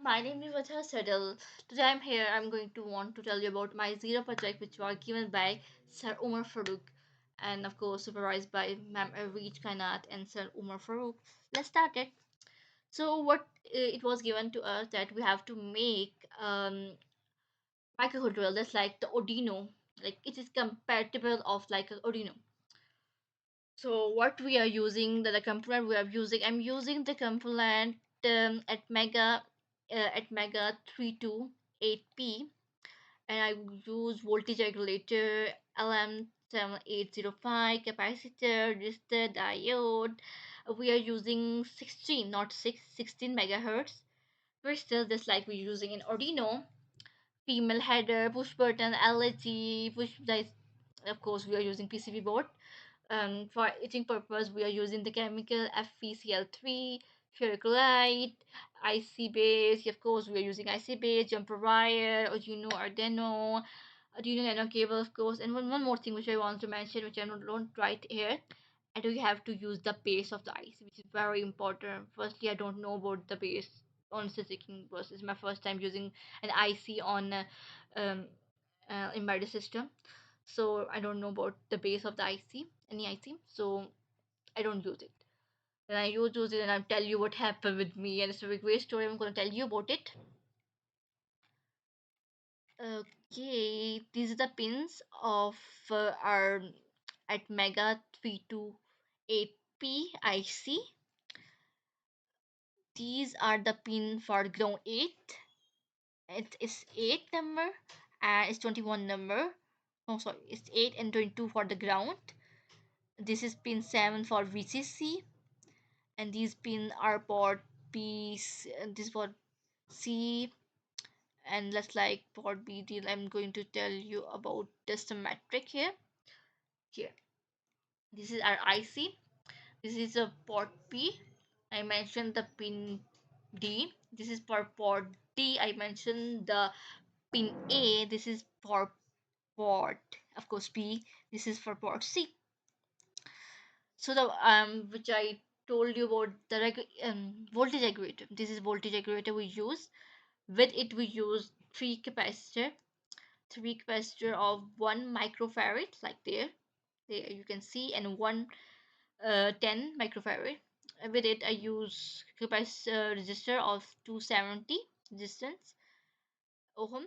My name is Vatha Sadal. Today I'm here. I'm going to want to tell you about my zero project, which was given by Sir Umar Farooq, and of course supervised by Ma'am Arviz Kainat and Sir Umar Farooq. Let's start it. So what it was given to us that we have to make microcontroller that's like the Arduino, like it is compatible of like an Arduino. So what we are using, the component we are using, I'm using the component at Mega 328P, and I use voltage regulator, LM7805, capacitor, resistor, diode. We are using 16, not 16 megahertz. We're still just like we're using in Arduino. Female header, push button, LED, push dice. Of course, we are using PCB board. For etching purpose, we are using the chemical FeCl3, ferric light, IC base. Of course, we are using IC base, jumper wire, Arduino nano cable, of course. And one more thing which I want to mention, which I don't write here, I do have to use the base of the IC, which is very important. Firstly, I don't know about the base on sticking bus. It's my first time using an IC on um, embedded system, so I don't know about the base of the IC, any IC, so I don't use it. When I use it, and I'll tell you what happened with me, and it's a very great story. I'm going to tell you about it. Okay, these are the pins of our at Mega 328P IC. These are the pin for ground 8. It is 8 number and it's 21 number. Oh, sorry, it's 8 and 22 for the ground. This is pin 7 for VCC, and these pin are port B, this port C, and let's like port B. I'm going to tell you about the symmetric here. Here, this is our IC. This is a port P. I mentioned the pin D. This is for port D. I mentioned the pin A. This is for port, of course, P. This is for port C. So the which I told you about the voltage regulator. This is voltage regulator we use. With it we use three capacitor of 1 microfarad, like there you can see, and 10 microfarad. With it I use capacitor resistor of 270 resistance ohm,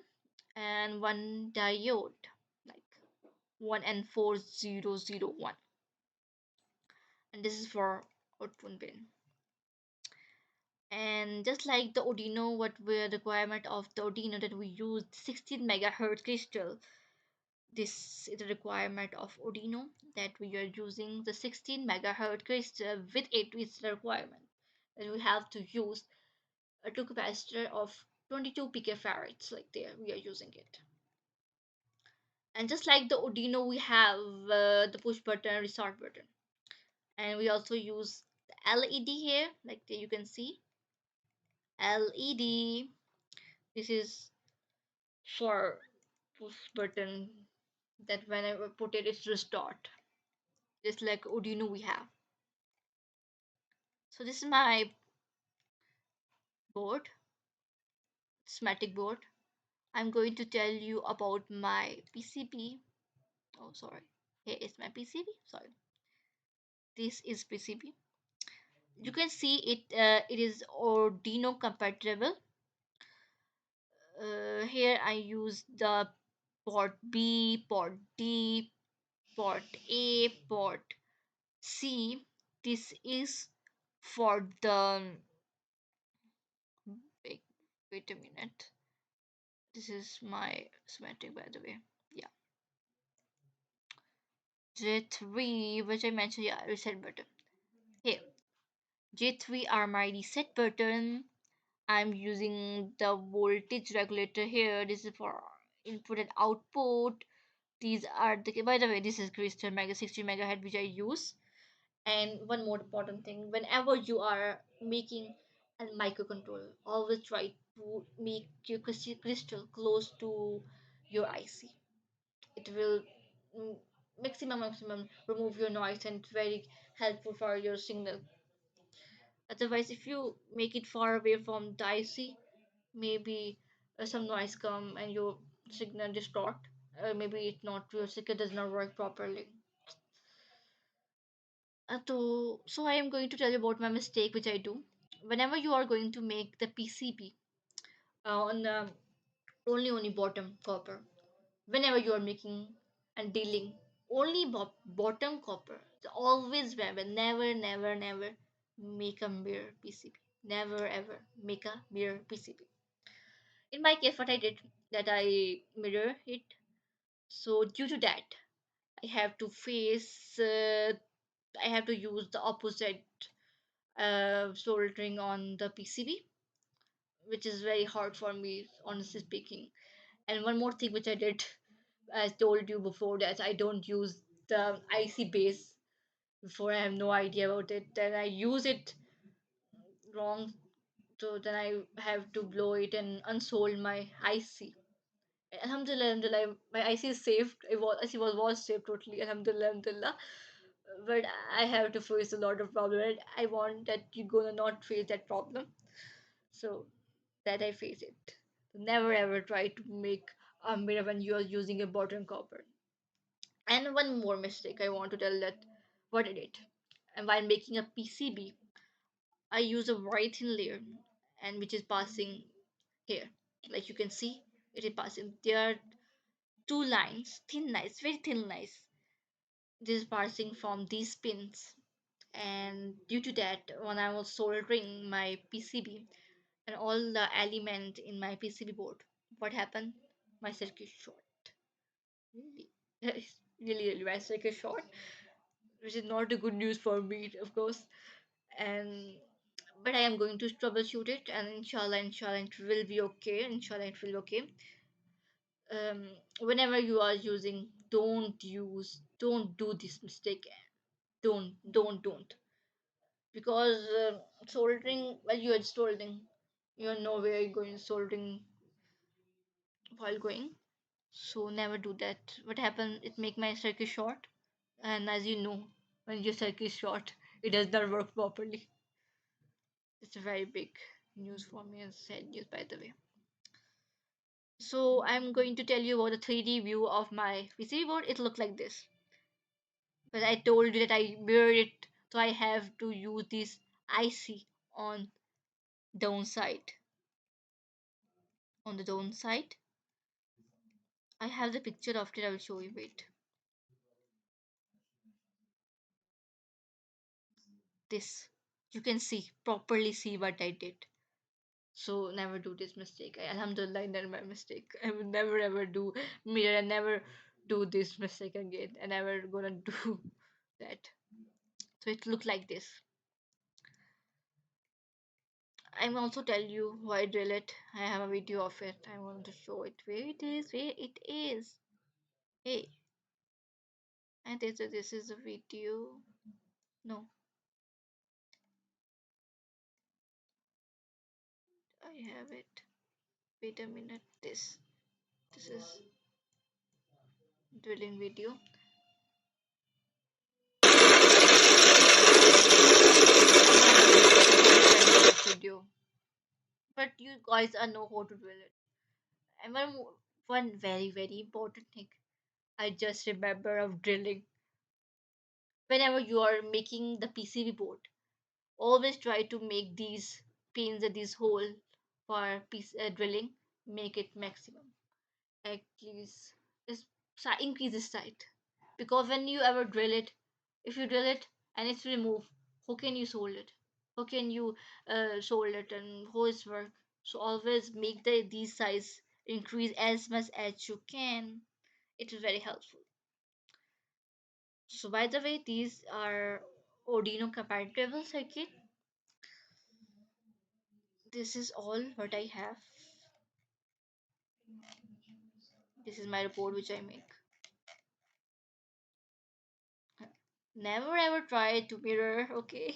and one diode, like 1N4001, and this is for output pin. And just like the Arduino, what were the requirement of the Arduino, that we use 16 megahertz crystal. This is the requirement of Arduino, that we are using the 16 megahertz crystal. With it is the requirement that we have to use a two capacitor of 22 picofarads, like there we are using it. And just like the Arduino, we have the push button, restart button, and we also use the LED here, like there you can see LED. This is for push button, that when I put it, it's restart, just like Arduino we have. So this is my board, schematic board. I'm going to tell you about my PCB. Oh, sorry. Here is my PCB. Sorry. This is PCB. You can see it. It is Arduino compatible. Here I use the port B, port D, port A, port C. This is for the wait, wait a minute. This is my schematic, by the way. Yeah, J3, which I mentioned. Yeah, reset button. Here, J3 are my reset button. I'm using the voltage regulator here. This is for input and output. These are the, by the way, this is crystal mega 60 megahertz which I use. And one more important thing, whenever you are making a microcontroller, always try to make your crystal close to your IC. It will mm, maximum remove your noise, and it's very helpful for your signal. Otherwise, if you make it far away from the IC, maybe some noise come and your signal distort, maybe it not your signal does not work properly. So I am going to tell you about my mistake which I do whenever you are going to make the PCB on only bottom copper. Whenever you are making and dealing only bottom copper, so always never make a mirror PCB. Never ever make a mirror PCB. In my case, what I did, that I mirror it. So due to that, I have to face. I have to use the opposite soldering on the PCB, which is very hard for me, honestly speaking. And one more thing which I did, as told you before, that I don't use the IC base before. I have no idea about it. Then I use it wrong, so then I have to blow it and unsolder my IC. Alhamdulillah, alhamdulillah, my IC is saved. Was saved totally. Alhamdulillah, alhamdulillah. But I have to face a lot of problems. And I want that you gonna not face that problem, so that I face it. Never ever try to make a mirror when you are using a bottom copper. And one more mistake I want to tell, that what I did. And while making a PCB, I use a very thin layer, and which is passing here. Like you can see, it is passing. There are two lines, thin lines, very thin lines. This is passing from these pins. And due to that, when I was soldering my PCB and all the element in my PCB board, what happened? My circuit short. Really, really, my circuit short, which is not a good news for me, of course. And but I am going to troubleshoot it, and inshallah, it will be okay. Inshallah, it will be okay. Um, Whenever you are using, don't do this mistake. Don't, because soldering while you are soldering, you are nowhere you're going soldering while going. So never do that. What happened? It make my circuit short, and as you know, when your circuit is short, it does not work properly. It's a very big news for me and sad news, by the way. So I'm going to tell you about the 3D view of my PCB board. It looked like this. But I told you that I mirrored it, so I have to use this IC on downside. On the downside, I have the picture of it. I will show you. Wait, this you can see properly see what I did. So never do this mistake. Alhamdulillah, I never my mistake. I will never ever do mirror and never do this mistake again. And never gonna do that. So it looked like this. I'm also tell you why I drill it. I have a video of it. I want to show it. Where it is. Where it is. Hey, and this is a video. No, I have it. Wait a minute. This is drilling video. Video, but you guys are know how to drill it. And one very important thing I just remember of drilling. Whenever you are making the PCB board, always try to make these pins and these hole for drilling. Make it maximum. At least is increase the size, because when you ever drill it, if you drill it and it's removed, how can you solder it? How can you solder it and how it's work? So always make these size increase as much as you can. It is very helpful. So by the way, these are Arduino compatible circuit. This is all what I have. This is my report which I make. Never ever try to mirror, okay?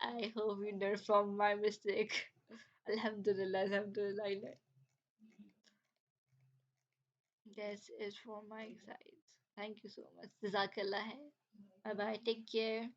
I hope you learn from my mistake. Alhamdulillah, alhamdulillah. This is for my side. Thank you so much. Jazakallah. Bye bye. Take care.